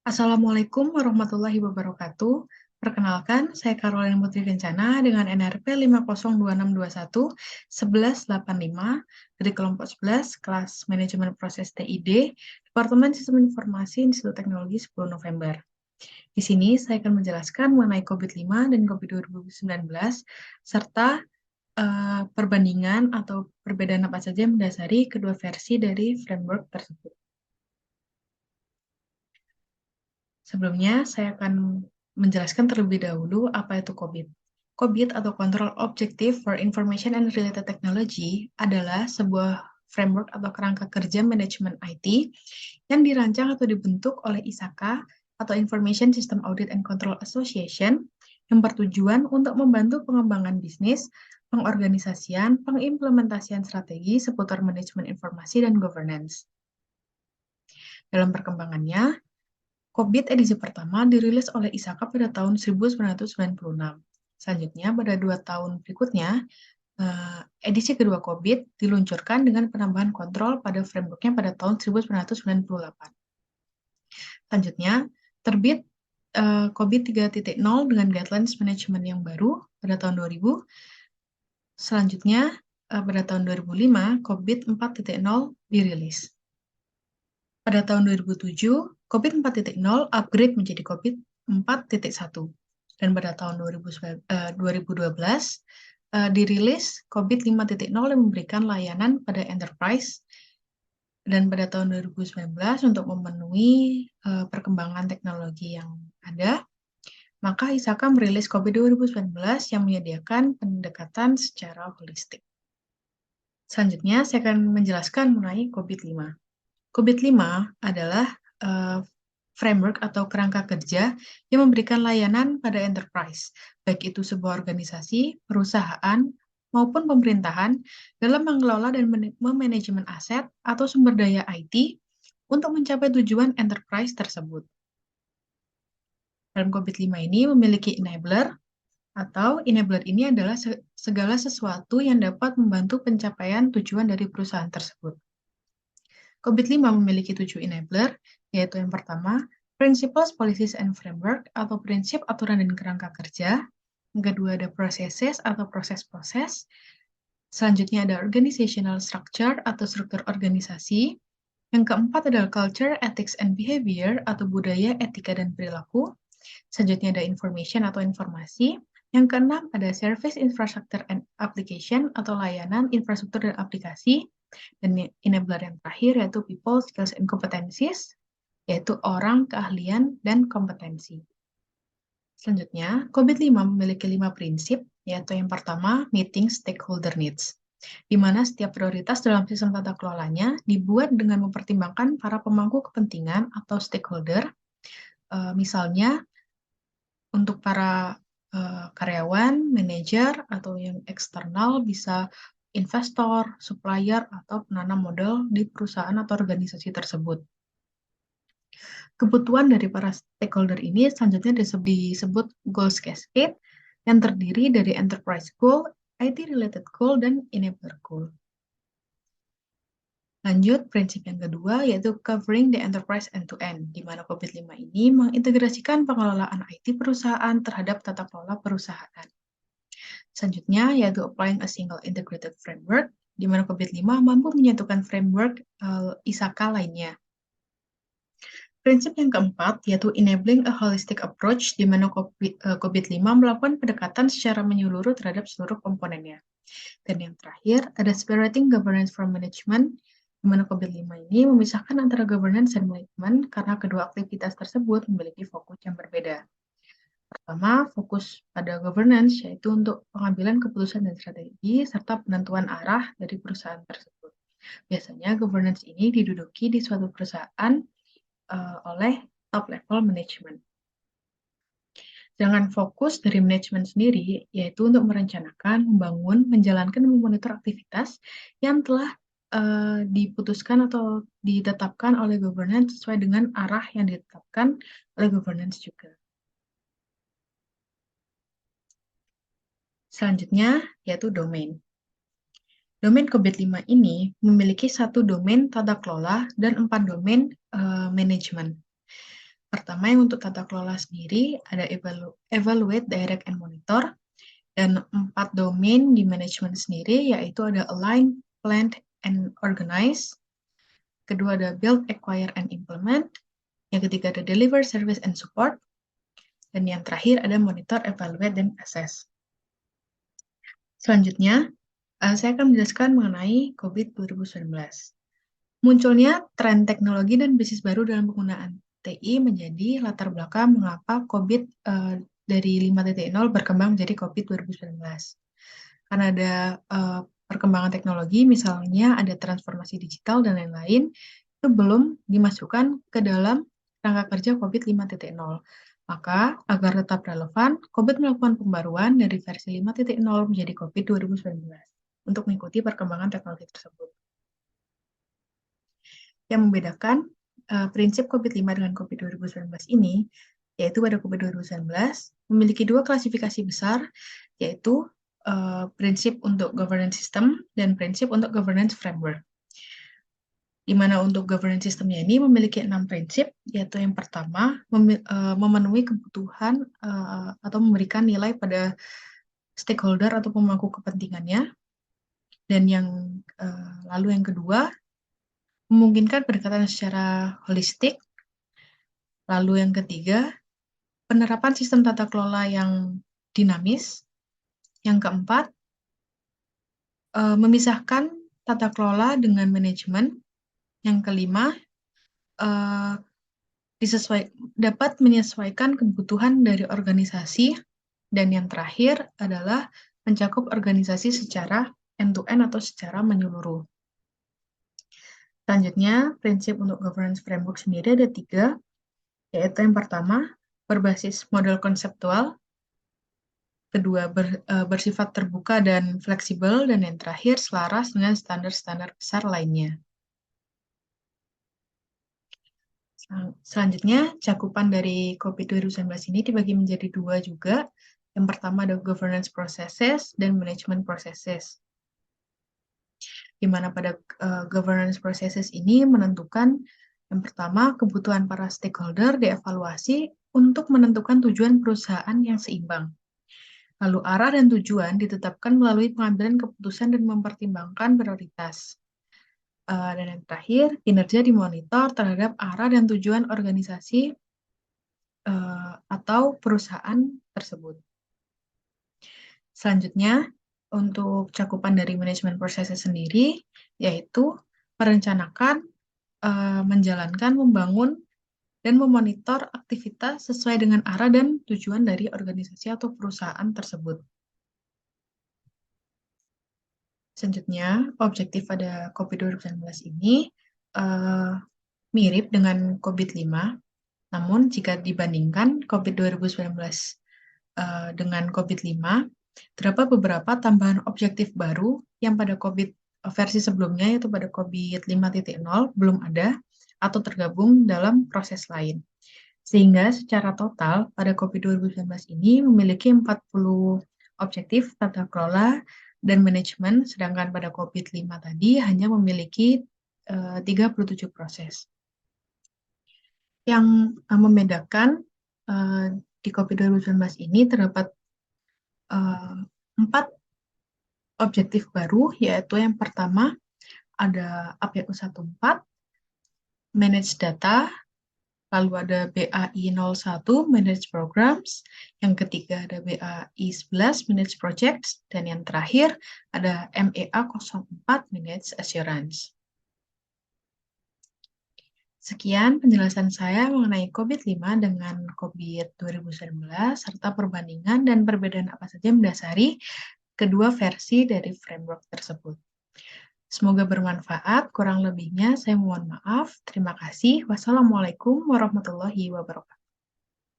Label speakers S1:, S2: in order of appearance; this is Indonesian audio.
S1: Assalamualaikum warahmatullahi wabarakatuh. Perkenalkan, saya Caroline Putri Kencana dengan NRP 502621-1185 dari kelompok 11 kelas Manajemen Proses TID, Departemen Sistem Informasi Institut Teknologi 10 November. Di sini saya akan menjelaskan mengenai COVID-5 dan COVID-19 serta perbandingan atau perbedaan apa saja yang mendasari kedua versi dari framework tersebut. Sebelumnya, saya akan menjelaskan terlebih dahulu apa itu COBIT. COBIT atau Control Objective for Information and Related Technology adalah sebuah framework atau kerangka kerja manajemen IT yang dirancang atau dibentuk oleh ISAKA atau Information System Audit and Control Association yang bertujuan untuk membantu pengembangan bisnis, pengorganisasian, pengimplementasian strategi seputar manajemen informasi dan governance. Dalam perkembangannya, COBIT edisi pertama dirilis oleh ISAKA pada tahun 1996. Selanjutnya, pada 2 tahun berikutnya, edisi kedua COBIT diluncurkan dengan penambahan kontrol pada framework-nya pada tahun 1998. Selanjutnya, terbit COBIT 3.0 dengan guidelines manajemen yang baru pada tahun 2000. Selanjutnya, pada tahun 2005, COBIT 4.0 dirilis. Pada tahun 2007, COBIT 4.0 upgrade menjadi COBIT 4.1. Dan pada tahun 2012, dirilis COBIT 5.0 yang memberikan layanan pada enterprise. Dan pada tahun 2019, untuk memenuhi perkembangan teknologi yang ada, maka ISAKA merilis COBIT 2019 yang menyediakan pendekatan secara holistik. Selanjutnya, saya akan menjelaskan mengenai COBIT 5. COBIT 5 adalah framework atau kerangka kerja yang memberikan layanan pada enterprise, baik itu sebuah organisasi, perusahaan, maupun pemerintahan dalam mengelola dan memanajemen aset atau sumber daya IT untuk mencapai tujuan enterprise tersebut. Dalam COBIT 5 ini memiliki enabler, atau enabler ini adalah segala sesuatu yang dapat membantu pencapaian tujuan dari perusahaan tersebut. COBIT 5 memiliki 7 enabler, yaitu yang pertama, Principles, Policies, and Framework, atau prinsip, aturan, dan kerangka kerja. Yang kedua ada Processes, atau proses-proses. Selanjutnya ada Organizational Structure, atau struktur organisasi. Yang keempat adalah Culture, Ethics, and Behavior, atau budaya, etika, dan perilaku. Selanjutnya ada Information, atau informasi. Yang keenam ada Service, Infrastructure, and Application, atau layanan, infrastruktur, dan aplikasi. Dan enabler yang terakhir yaitu People, Skills, and Competencies, yaitu orang, keahlian, dan kompetensi. Selanjutnya, COBIT 5 memiliki 5 prinsip, yaitu yang pertama, Meeting Stakeholder Needs, di mana setiap prioritas dalam sistem tata kelolanya dibuat dengan mempertimbangkan para pemangku kepentingan atau stakeholder, misalnya untuk para karyawan, manajer, atau yang eksternal bisa investor, supplier, atau penanam modal di perusahaan atau organisasi tersebut. Kebutuhan dari para stakeholder ini selanjutnya disebut Goals Cascade yang terdiri dari Enterprise Goal, IT-related Goal, dan Enabler Goal. Lanjut, prinsip yang kedua yaitu Covering the Enterprise End-to-End, di mana COBIT 5 ini mengintegrasikan pengelolaan IT perusahaan terhadap tata kelola perusahaan. Selanjutnya, yaitu Applying a Single Integrated Framework, di mana COBIT 5 mampu menyatukan framework ISAKA lainnya. Prinsip yang keempat, yaitu Enabling a Holistic Approach, di mana COBIT 5 melakukan pendekatan secara menyeluruh terhadap seluruh komponennya. Dan yang terakhir, ada Separating Governance from Management, di mana COBIT 5 ini memisahkan antara governance dan manajemen karena kedua aktivitas tersebut memiliki fokus yang berbeda. Pertama, fokus pada governance, yaitu untuk pengambilan keputusan dan strategi, serta penentuan arah dari perusahaan tersebut. Biasanya, governance ini diduduki di suatu perusahaan oleh top level management. Sedangkan fokus dari manajemen sendiri, yaitu untuk merencanakan, membangun, menjalankan, dan memonitor aktivitas yang telah diputuskan atau ditetapkan oleh governance sesuai dengan arah yang ditetapkan oleh governance juga. Selanjutnya, yaitu domain. Domain COBIT 5 ini memiliki 1 domain tata kelola dan 4 domain manajemen. Pertama, yang untuk tata kelola sendiri ada evaluate, direct, and monitor. Dan 4 domain di manajemen sendiri, yaitu ada align, plan, and organize. Kedua ada build, acquire, and implement. Yang ketiga ada deliver, service, and support. Dan yang terakhir ada monitor, evaluate, dan assess. Selanjutnya, saya akan menjelaskan mengenai COVID 2019. Munculnya tren teknologi dan bisnis baru dalam penggunaan TI menjadi latar belakang mengapa COVID dari 5.0 berkembang menjadi COVID 2019. Karena ada perkembangan teknologi, misalnya ada transformasi digital dan lain-lain, itu belum dimasukkan ke dalam rangka kerja COVID 5.0. Maka, agar tetap relevan, COVID melakukan pembaruan dari versi 5.0 menjadi COVID 2019 untuk mengikuti perkembangan teknologi tersebut. Yang membedakan prinsip COVID-5 dengan COVID 2019 ini, yaitu pada COVID 2019 memiliki dua klasifikasi besar, yaitu prinsip untuk governance system dan prinsip untuk governance framework. Di mana untuk governance systemnya ini memiliki 6 prinsip, yaitu yang pertama, memenuhi kebutuhan atau memberikan nilai pada stakeholder atau pemangku kepentingannya, dan lalu yang kedua, memungkinkan pendekatan secara holistik. Lalu yang ketiga, penerapan sistem tata kelola yang dinamis. Yang keempat, memisahkan tata kelola dengan manajemen. Yang kelima, dapat menyesuaikan kebutuhan dari organisasi. Dan yang terakhir adalah mencakup organisasi secara end-to-end atau secara menyeluruh. Selanjutnya, prinsip untuk governance framework sendiri ada 3, yaitu yang pertama, berbasis model konseptual, kedua, bersifat terbuka dan fleksibel, dan yang terakhir, selaras dengan standar-standar besar lainnya. Selanjutnya, cakupan dari COVID 2019 ini dibagi menjadi 2 juga. Yang pertama ada governance processes dan management processes. Di mana pada governance processes ini menentukan yang pertama, kebutuhan para stakeholder dievaluasi untuk menentukan tujuan perusahaan yang seimbang. Lalu arah dan tujuan ditetapkan melalui pengambilan keputusan dan mempertimbangkan prioritas. Dan yang terakhir, kinerja dimonitor terhadap arah dan tujuan organisasi atau perusahaan tersebut. Selanjutnya, untuk cakupan dari manajemen prosesnya sendiri, yaitu merencanakan, menjalankan, membangun, dan memonitor aktivitas sesuai dengan arah dan tujuan dari organisasi atau perusahaan tersebut. Selanjutnya, objektif pada COVID 2019 ini mirip dengan COVID-5, namun jika dibandingkan COVID 2019 dengan COVID-5, terdapat beberapa tambahan objektif baru yang pada COVID versi sebelumnya, yaitu pada COVID 5.0, belum ada atau tergabung dalam proses lain. Sehingga secara total pada COVID 2019 ini memiliki 40 objektif tata kelola dan manajemen, sedangkan pada COVID-5 tadi hanya memiliki 37 proses. Yang membedakan di COVID 2019 ini terdapat 4 objektif baru, yaitu yang pertama ada APU 14, Manage Data, lalu ada BAI 01, Manage Programs, yang ketiga ada BAI 11, Manage Projects, dan yang terakhir ada MEA 04, Manage Assurance. Sekian penjelasan saya mengenai COVID-5 dengan COVID 2019, serta perbandingan dan perbedaan apa saja yang mendasari kedua versi dari framework tersebut. Semoga bermanfaat, kurang lebihnya saya mohon maaf. Terima kasih. Wassalamualaikum warahmatullahi wabarakatuh.